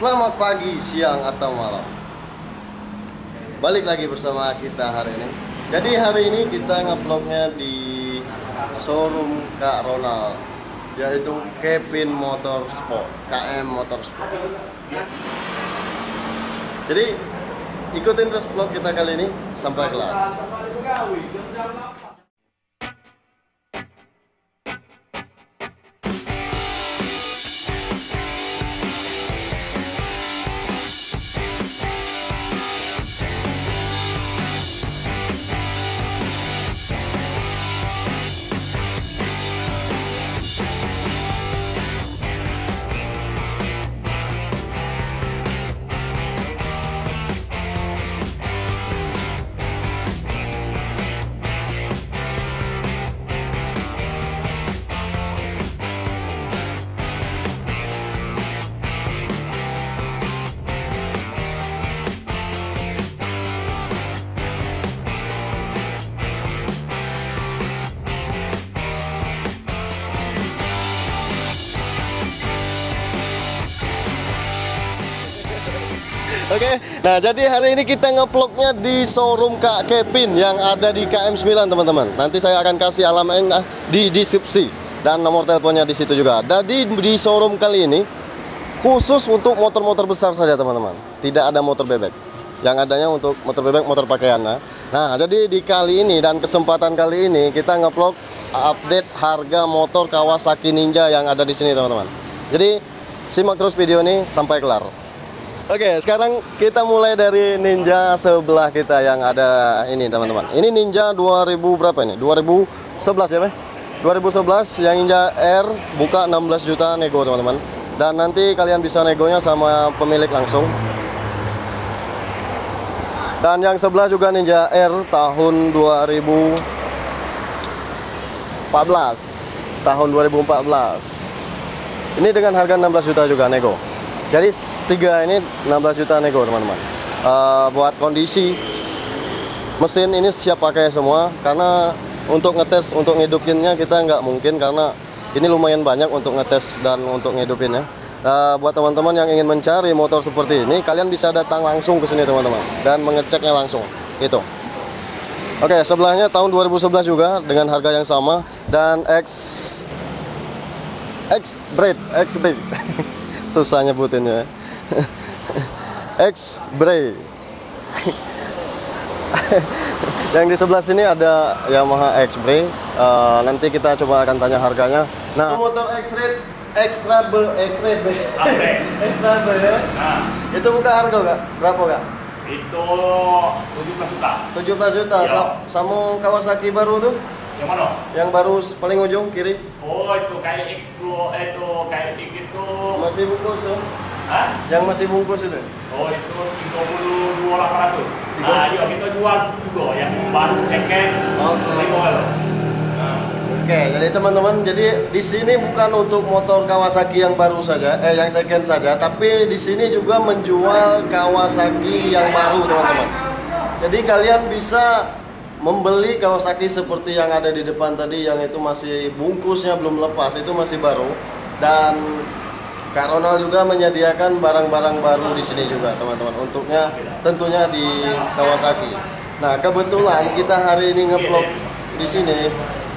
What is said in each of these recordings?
Selamat pagi, siang, atau malam. Balik lagi bersama kita hari ini. Jadi hari ini kita ngevlognya di showroom Kak Ronald, yaitu Kevin Motorsport, KM Motorsport. Jadi ikutin terus vlog kita kali ini sampai kelar. Oke, nah jadi hari ini kita ngevlognya di showroom Kak Kevin yang ada di KM9 teman-teman. Nanti saya akan kasih alamatnya di deskripsi dan nomor teleponnya di situ juga. Jadi di showroom kali ini khusus untuk motor-motor besar saja teman-teman. Tidak ada motor bebek. Yang adanya untuk motor bebek, motor pakaian. Nah, jadi di kali ini dan kesempatan kali ini kita ngevlog update harga motor Kawasaki Ninja yang ada di sini teman-teman. Jadi simak terus video ini sampai kelar. Oke, sekarang kita mulai dari Ninja sebelah kita yang ada ini teman-teman. Ini Ninja 2000 berapa ini? 2011 ya, Pak? 2011 yang Ninja R buka 16 juta nego teman-teman. Dan nanti kalian bisa negonya sama pemilik langsung. Dan yang sebelah juga Ninja R tahun 2014. Tahun 2014. Ini dengan harga 16 juta juga nego. Jadi tiga ini 16 juta nego teman-teman. Buat kondisi mesin ini siap pakai semua. Karena untuk ngetes, untuk ngidupinnya kita nggak mungkin karena ini lumayan banyak untuk ngetes dan untuk ngidupinnya. Buat teman-teman yang ingin mencari motor seperti ini, kalian bisa datang langsung ke sini teman-teman dan mengeceknya langsung. Itu. Oke, sebelahnya tahun 2011 juga dengan harga yang sama dan X-Brake susah nyebutinnya. X-Brake. Yang di sebelah sini ada Yamaha X-Brake. Nanti kita coba akan tanya harganya. Nah, motor X-Brake Extra B ya. Nah, itu buka harga Kak? Berapa Kak? Itu 17 juta. 17 juta. Ya. Sama Kawasaki baru tuh? Yang mana? Yang baru paling ujung kiri. Oh, itu kayak itu masih bungkus ya? Hah? Yang masih bungkus itu? Oh, itu 32.800. Nah, yuk kita jual juga yang baru second. Oke, jadi teman-teman, jadi di sini bukan untuk motor Kawasaki yang baru saja, yang second saja, tapi di sini juga menjual Kawasaki yang baru teman-teman. Jadi kalian bisa membeli Kawasaki seperti yang ada di depan tadi, yang itu masih bungkusnya belum lepas, itu masih baru. Dan Kak Ronald juga menyediakan barang-barang baru di sini juga teman-teman, untuknya tentunya di Kawasaki. Nah, kebetulan kita hari ini ngevlog di sini,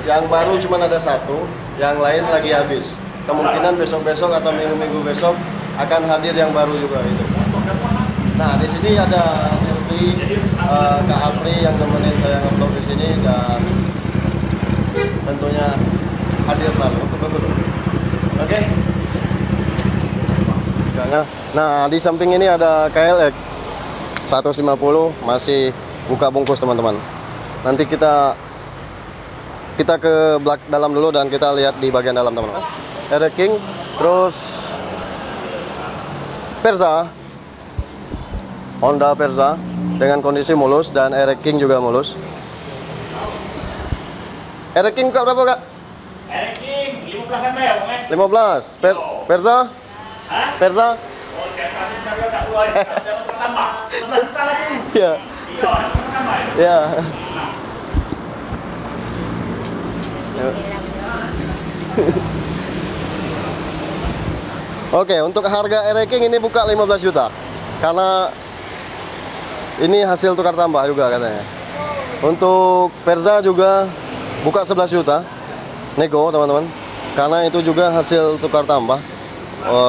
yang baru cuma ada satu, yang lain lagi habis. Kemungkinan besok-besok atau minggu-minggu besok akan hadir yang baru juga itu. Nah, di sini ada Kak Apri yang nemenin saya ngevlog di sini dan tentunya hadir selalu. Oke. Nah, di samping ini ada KLX 150 masih buka bungkus teman-teman. Nanti kita ke dalam dulu dan kita lihat di bagian dalam teman-teman. R King, terus Verza, Honda Verza dengan kondisi mulus dan R King juga mulus. R King Kak berapa Kak? R King 15 sampai ya, Bang? 15. Verza? Hah? Verza? Oh, Verza tak keluar. Dapat pertama. 11 juta lagi. Iya. Iya, pertama ya. Iya. Oke, untuk harga Ereking ini buka 15 juta. Karena ini hasil tukar tambah juga katanya. Untuk Verza juga buka 11 juta. Nego, teman-teman. Karena itu juga hasil tukar tambah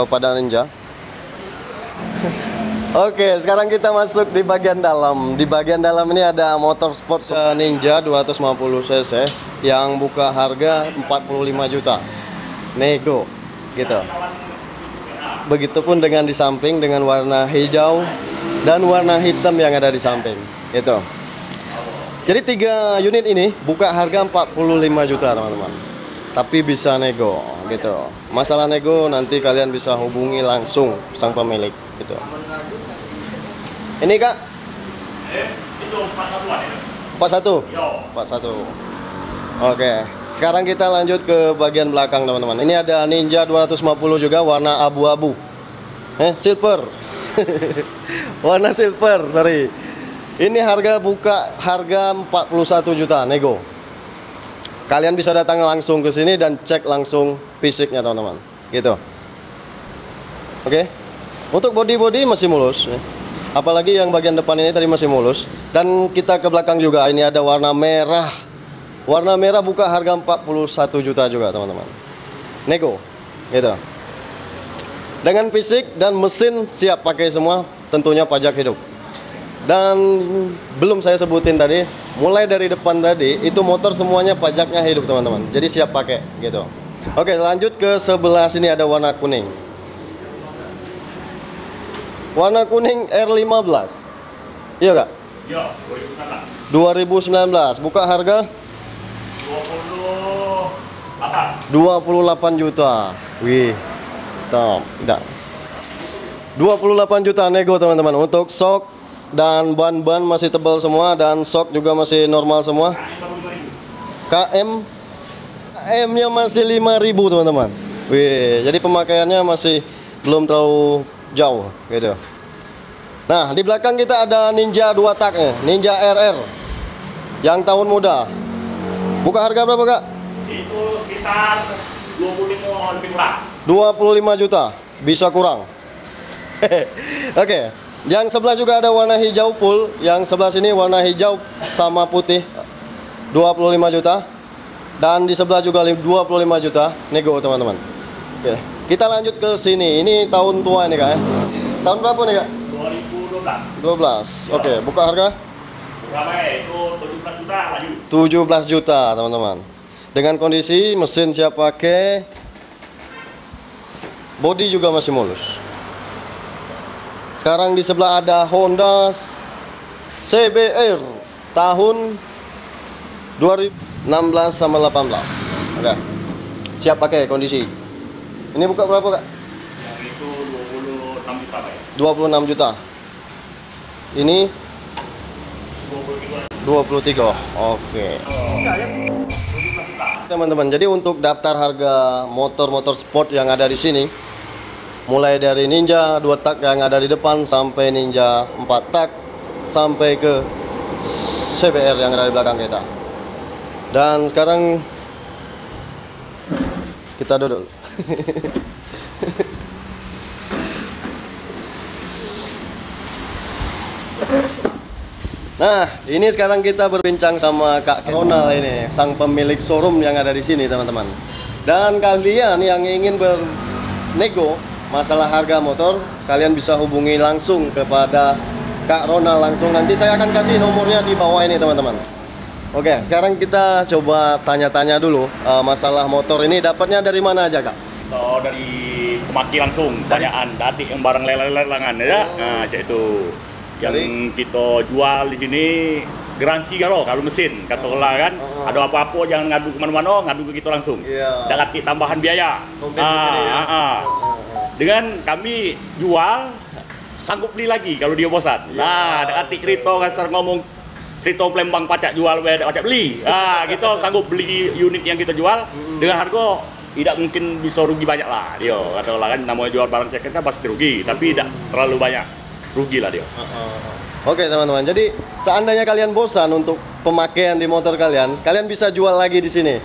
pada Ninja. Oke, sekarang kita masuk di bagian dalam. Di bagian dalam ini ada motor sport Ninja 250 cc yang buka harga 45 juta. Nego, gitu. Begitupun dengan di samping dengan warna hijau dan warna hitam yang ada di samping, gitu. Jadi 3 unit ini buka harga 45 juta, teman-teman. Tapi bisa nego, gitu. Masalah nego nanti kalian bisa hubungi langsung sang pemilik, gitu. Ini Kak? Itu 41-an itu. 41? Yo. 41. Oke, sekarang kita lanjut ke bagian belakang, teman-teman. Ini ada Ninja 250 juga warna abu-abu. Silver. Warna silver, sorry. Ini harga buka harga 41 juta nego. Kalian bisa datang langsung ke sini dan cek langsung fisiknya, teman-teman. Gitu. Oke. Untuk body masih mulus, ya. Apalagi yang bagian depan ini tadi masih mulus. Dan kita ke belakang juga, ini ada warna merah. Warna merah buka harga 41 juta juga, teman-teman. Nego, gitu. Dengan fisik dan mesin siap pakai semua, tentunya pajak hidup. Dan belum saya sebutin tadi, mulai dari depan tadi, itu motor semuanya pajaknya hidup, teman-teman. Jadi siap pakai, gitu. Oke, lanjut ke sebelah sini ada warna kuning. Warna kuning R15. Iya Kak? Yo, 2019. 2019. Buka harga 28 juta. Wih. Top. Tidak. 28 juta nego, teman-teman. Untuk sok dan ban-ban masih tebal semua dan sok juga masih normal semua. KM-nya masih 5.000, teman-teman. Wih, jadi pemakaiannya masih belum terlalu jauh, gitu. Nah, di belakang kita ada Ninja 2 taknya, Ninja RR yang tahun muda. Buka harga berapa, Kak? Itu sekitar 25 lebih kurang. 25 juta, bisa kurang. Oke, yang sebelah juga ada warna hijau full, yang sebelah sini warna hijau sama putih, 25 juta. Dan di sebelah juga 25 juta, nego, teman-teman. Oke, kita lanjut ke sini. Ini tahun tua ini, Kak, ya. Tahun berapa nih, Kak? 2012. 12. Oke, buka harga Berapa ya? Itu 17 juta laju. 17 juta, teman-teman. Dengan kondisi mesin siap pakai, bodi juga masih mulus. Sekarang di sebelah ada Honda CBR tahun 2016 sama 18. Oke. Siap pakai kondisi. Ini buka berapa, Kak? Yang itu 26 juta, Pak. 26 juta. Ini 23. Oke. Teman-teman, jadi untuk daftar harga motor-motor sport yang ada di sini, mulai dari Ninja 2 tak yang ada di depan sampai Ninja 4 tak sampai ke CBR yang ada di belakang kita. Dan sekarang kita duduk. Nah, ini sekarang kita berbincang sama Kak Ronald ini, sang pemilik showroom yang ada di sini, teman-teman. Dan kalian yang ingin bernego masalah harga motor, kalian bisa hubungi langsung kepada Kak Ronald langsung. Nanti saya akan kasih nomornya di bawah ini, teman-teman. Oke, sekarang kita coba tanya-tanya dulu masalah motor ini dapatnya dari mana aja, Kak? So, dari Kemaki langsung, banyaan datik yang barang lelang-lelangan ya. Nah, itu yang kita jual di sini garansi kalau mesin katakanlah kan ada apa-apa jangan ngadu kemana-mana, ngadu ke kita langsung. Tidak datik tambahan biaya. Dengan kami jual sanggup beli lagi kalau dia bosan. Nah, datik cerita kasar ngomong cerita Palembang pacak jual, pacak beli. Kita sanggup beli unit yang kita jual dengan harga tidak mungkin bisa rugi banyak lah dia. Katakanlah kan namanya jual barang second kan pasti rugi, tapi tidak terlalu banyak rugi lah dia. Oke, teman-teman. Jadi seandainya kalian bosan untuk pemakaian di motor kalian, bisa jual lagi di sini.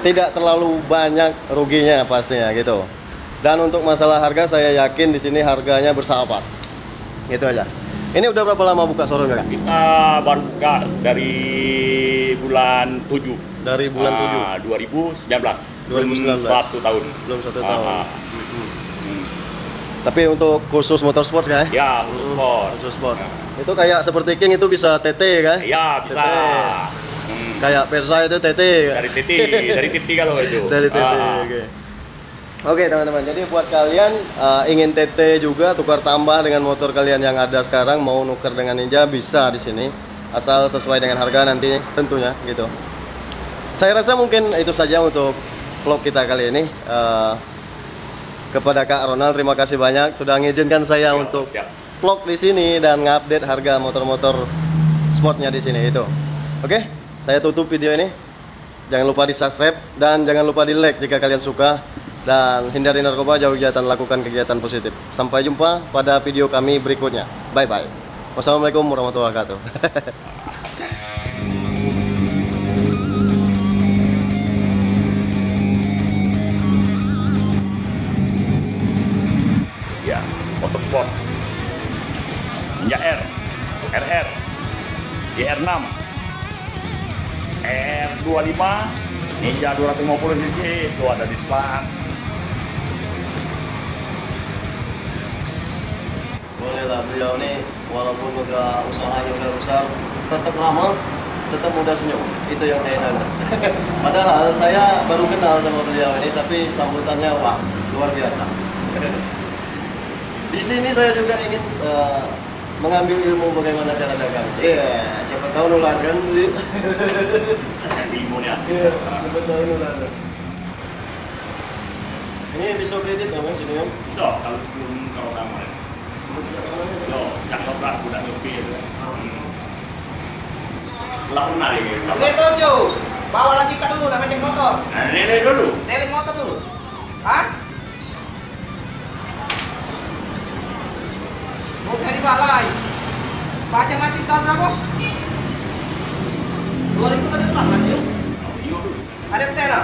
Tidak terlalu banyak ruginya pastinya gitu. Dan untuk masalah harga saya yakin di sini harganya bersahabat. Gitu aja. Ini udah berapa lama buka showroomnya, Kak? Kita baru buka dari bulan 7. Dari bulan 2019. 2019. Satu tahun. Belum 1 tahun. Tapi untuk khusus motorsport kan? Ya, khusus sport. Khusus sport. Itu kayak seperti King itu bisa TT kan? Ya, bisa. TT. Kayak Versa itu TT kan? Dari TT kalau itu. Dari TT. Oke. Oke teman-teman, jadi buat kalian ingin TT juga tukar tambah dengan motor kalian yang ada sekarang, mau nuker dengan Ninja bisa di sini, asal sesuai dengan harga nanti tentunya gitu. Saya rasa mungkin itu saja untuk vlog kita kali ini. Kepada Kak Ronald, terima kasih banyak sudah mengizinkan saya untuk vlog di sini dan ngupdate harga motor-motor sportnya di sini itu. Oke, saya tutup video ini. Jangan lupa di subscribe dan jangan lupa di like jika kalian suka, dan hindari narkoba, jauh kejahatan, lakukan kegiatan positif. Sampai jumpa pada video kami berikutnya. Bye bye. Wassalamualaikum warahmatullahi wabarakatuh. Ya, motorsport. Ninja R, RR, JR6, R25, Ninja 250 cc itu ada di depan. Bolehlah, beliau ini walaupun udah usahanya udah besar, tetap lama, tetap muda senyum. Itu yang saya sadar. Padahal saya baru kenal sama beliau ini, tapi sambutannya wah luar biasa. Di sini saya juga ingin mengambil ilmu bagaimana cara dagang. Iya, siapa tahu nular kan sih. Ilmunya. Iya, siapa tahu nular. Ini bisa kredit dong sini kan? Bisa kalau belum kalau kamu. Yo, jangan berat udah lebih. Lah benar ini. Ini tuh, bawa lasika dulu, udah ngecek motor. Nah, ini dulu. Neling motor dulu. Hah? Mau saya dibalai. Pajak mati tahun berapa? 2000 kan depan, Mas. Ada tena.